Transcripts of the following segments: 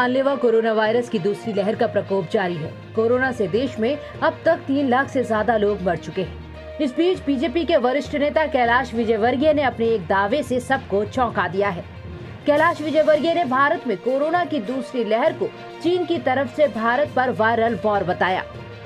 जानलेवा corona virus की दूसरी लहर का प्रकोप जारी है। कोरोना से देश में अब तक 3 लाख से ज्यादा लोग मर चुके हैं। इस बीच बीजेपी के वरिष्ठ नेता कैलाश विजयवर्गीय ने अपने एक दावे से सबको चौंका दिया है। कैलाश विजयवर्गीय ने भारत में कोरोना की दूसरी लहर को चीन की तरफ से भारत पर वायरल वॉर बताया।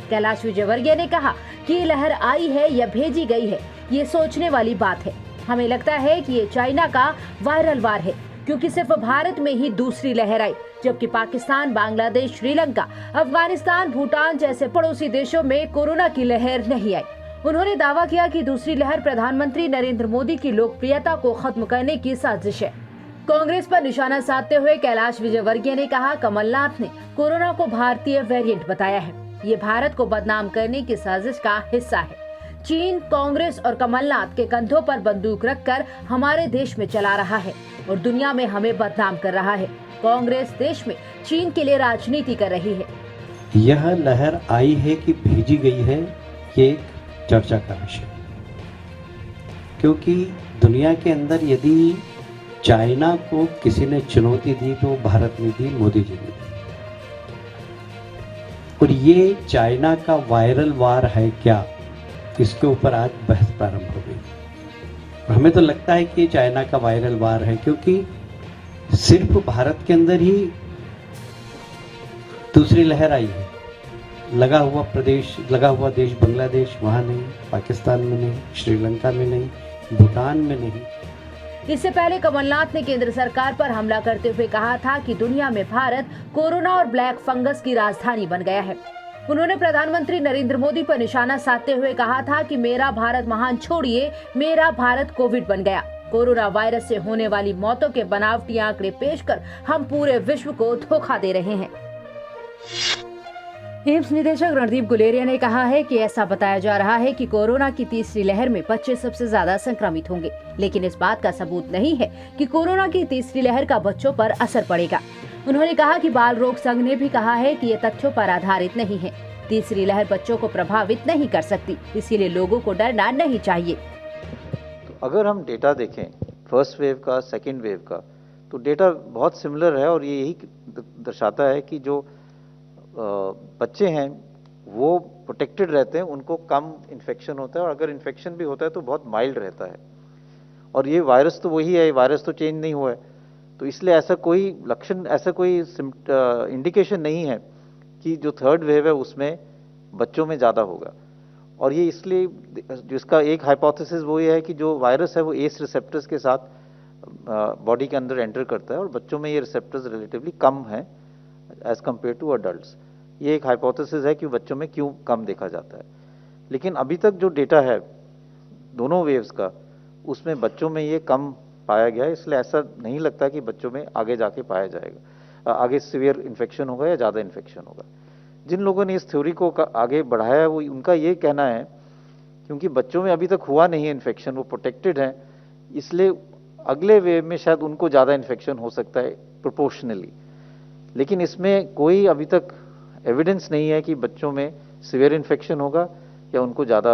कैलाश विजयवर्गीय ने कहा कि ये लहर आई है या भेजी गई है, ये सोचने वाली बात है। हमें लगता है कि ये चाइना का वायरल वार है, क्योंकि सिर्फ भारत में ही दूसरी लहर आई, जबकि पाकिस्तान, बांग्लादेश, श्रीलंका, अफगानिस्तान, भूटान जैसे पड़ोसी देशों में कोरोना की लहर नहीं आई। उन्होंने दावा किया कि दूसरी लहर प्रधानमंत्री नरेंद्र मोदी की लोकप्रियता को खत्म करने की साजिश है। कांग्रेस पर निशाना साधते हुए कैलाश विजयवर्गीय ने कहा, कमलनाथ ने कोरोना को भारतीय वेरिएंट बताया है। ये भारत को बदनाम करने की साजिश का हिस्सा है। चीन कांग्रेस और कमलनाथ के कंधों पर बंदूक रखकर हमारे देश में चला रहा है और दुनिया में हमें बदनाम कर रहा है। कांग्रेस देश में चीन के लिए राजनीति कर रही है। यह लहर आई है कि भेजी गई है, ये चर्चा का विषय, क्योंकि दुनिया के अंदर यदि चाइना को किसी ने चुनौती दी तो भारत ने दी, मोदी जी ने दी। और ये चाइना का वायरल वार है क्या, इसके ऊपर आज बहस प्रारंभ हो गई। हमें तो लगता है कि चाइना का वायरल वार है, क्योंकि सिर्फ भारत के अंदर ही दूसरी लहर आई है। लगा हुआ देश बांग्लादेश, वहां नहीं, पाकिस्तान में नहीं, श्रीलंका में नहीं, भूटान में नहीं। इससे पहले कमलनाथ ने केंद्र सरकार पर हमला करते हुए कहा था कि दुनिया में भारत कोरोना और ब्लैक फंगस की राजधानी बन गया है। उन्होंने प्रधानमंत्री नरेंद्र मोदी पर निशाना साधते हुए कहा था कि मेरा भारत महान छोड़िए, मेरा भारत कोविड बन गया। कोरोना वायरस से होने वाली मौतों के बनावटी आंकड़े पेश कर हम पूरे विश्व को धोखा दे रहे हैं। एम्स निदेशक रणदीप गुलेरिया ने कहा है कि ऐसा बताया जा रहा है कि कोरोना की तीसरी लहर में बच्चे सबसे ज्यादा संक्रमित होंगे, लेकिन इस बात का सबूत नहीं है कि कोरोना की तीसरी लहर का बच्चों पर असर पड़ेगा। उन्होंने कहा कि बाल रोग संघ ने भी कहा है कि ये तथ्यों पर आधारित नहीं है। तीसरी लहर बच्चों को प्रभावित नहीं कर सकती, इसीलिए लोगों को डरना नहीं चाहिए। तो अगर हम डेटा देखें फर्स्ट वेव का, सेकेंड वेव का, तो डेटा बहुत सिमिलर है और ये यही दर्शाता है कि जो बच्चे हैं वो प्रोटेक्टेड रहते हैं, उनको कम इन्फेक्शन होता है, और अगर इन्फेक्शन भी होता है तो बहुत माइल्ड रहता है। और ये वायरस तो वही है, वायरस तो चेंज नहीं हुआ है, तो इसलिए ऐसा कोई लक्षण, ऐसा कोई इंडिकेशन नहीं है कि जो थर्ड वेव है उसमें बच्चों में ज़्यादा होगा। और ये इसलिए, जिसका एक हाइपोथेसिस वो ये है कि जो वायरस है वो एस रिसेप्टर्स के साथ बॉडी के अंदर एंटर करता है और बच्चों में ये रिसेप्टर्स रिलेटिवली कम हैं एज कम्पेयर टू अडल्ट्स। ये एक हाइपोथेसिस है कि बच्चों में क्यों कम देखा जाता है। लेकिन अभी तक जो डेटा है दोनों वेव्स का, उसमें बच्चों में ये कम पाया गया है, इसलिए ऐसा नहीं लगता कि बच्चों में आगे जाके पाया जाएगा, आगे सीवियर इन्फेक्शन होगा या ज़्यादा इन्फेक्शन होगा। जिन लोगों ने इस थ्योरी को आगे बढ़ाया है वो उनका ये कहना है, क्योंकि बच्चों में अभी तक हुआ नहीं है इन्फेक्शन, वो प्रोटेक्टेड हैं, इसलिए अगले वेव में शायद उनको ज़्यादा इन्फेक्शन हो सकता है प्रोपोर्शनली। लेकिन इसमें कोई अभी तक एविडेंस नहीं है कि बच्चों में सीवियर इन्फेक्शन होगा या उनको ज़्यादा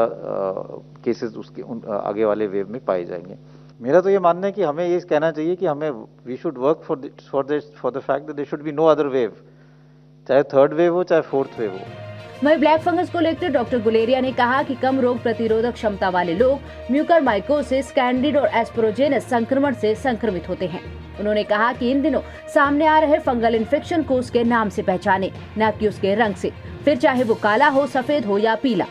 केसेस उसके आगे वाले वेव में पाए जाएंगे। मेरा तो ये मानना है कि हमें ये कहना चाहिए कि हमें we should work for the fact that there should be no other wave, चाहे थर्ड वेव हो चाहे फोर्थ वेव हो। वहीं ब्लैक फंगस को लेकर डॉक्टर गुलेरिया ने कहा कि कम रोग प्रतिरोधक क्षमता वाले लोग म्यूकरमाइकोसिस, कैंडिड और एस्परोजेनस संक्रमण से संक्रमित होते हैं। उन्होंने कहा कि इन दिनों सामने आ रहे फंगल इन्फेक्शन को उसके नाम से पहचाने, न कि उसके रंग से, फिर चाहे वो काला हो, सफेद हो या पीला।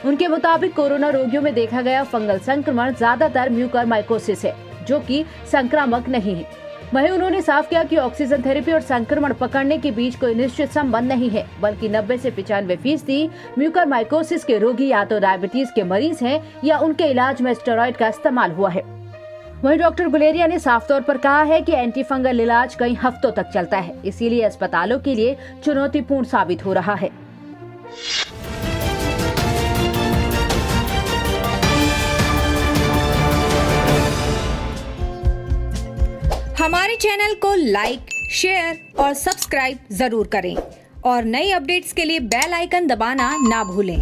उनके मुताबिक कोरोना रोगियों में देखा गया फंगल संक्रमण ज्यादातर म्यूकरमाइकोसिस है, जो कि संक्रामक नहीं है। वहीं उन्होंने साफ किया कि ऑक्सीजन थेरेपी और संक्रमण पकड़ने के बीच कोई निश्चित संबंध नहीं है, बल्कि 90 से 95% म्यूकरमाइकोसिस के रोगी या तो डायबिटीज के मरीज हैं या उनके इलाज में स्टेरॉइड का इस्तेमाल हुआ है। वहीं डॉक्टर गुलेरिया ने साफ तौर पर कहा है कि एंटी फंगल इलाज कई हफ्तों तक चलता है, इसीलिए अस्पतालों के लिए चुनौतीपूर्ण साबित हो रहा है। हमारे चैनल को लाइक, शेयर और सब्सक्राइब जरूर करें और नई अपडेट्स के लिए बेल आइकन दबाना ना भूलें।